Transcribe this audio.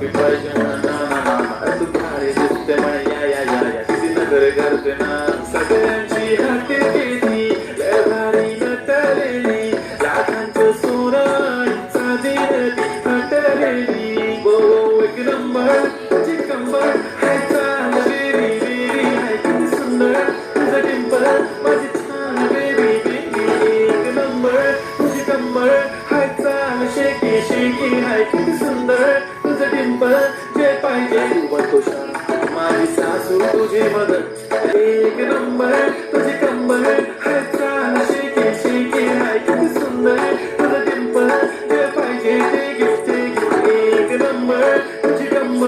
मी पाहिजे म्हणा तू भारी दिसते म्हणे या किती नजर करते ना सगळ्यांची हाती घेतली लय भारी नटलेली लाखांचं सोनं साधीन ती हटलेली बो एक नंबर तुझी कंबर हाय चाल बेबी बेबी हाय किती सुंदर तुझं डिंपल माझी छान बेबी बेबी एक नंबर तुझी कंबर हाय चाल शेकी शेकी हाय किती सुंदर तुझं डिंपल जे पाहिजे तू बनतो शान माझी सासू तुझी मदत एक नंबर तुझी कंबर हाय चाल शेकी शेकी हाय किती सुंदर तुझं डिंपल जे पाहिजे ते गिफ्ट एक नंबर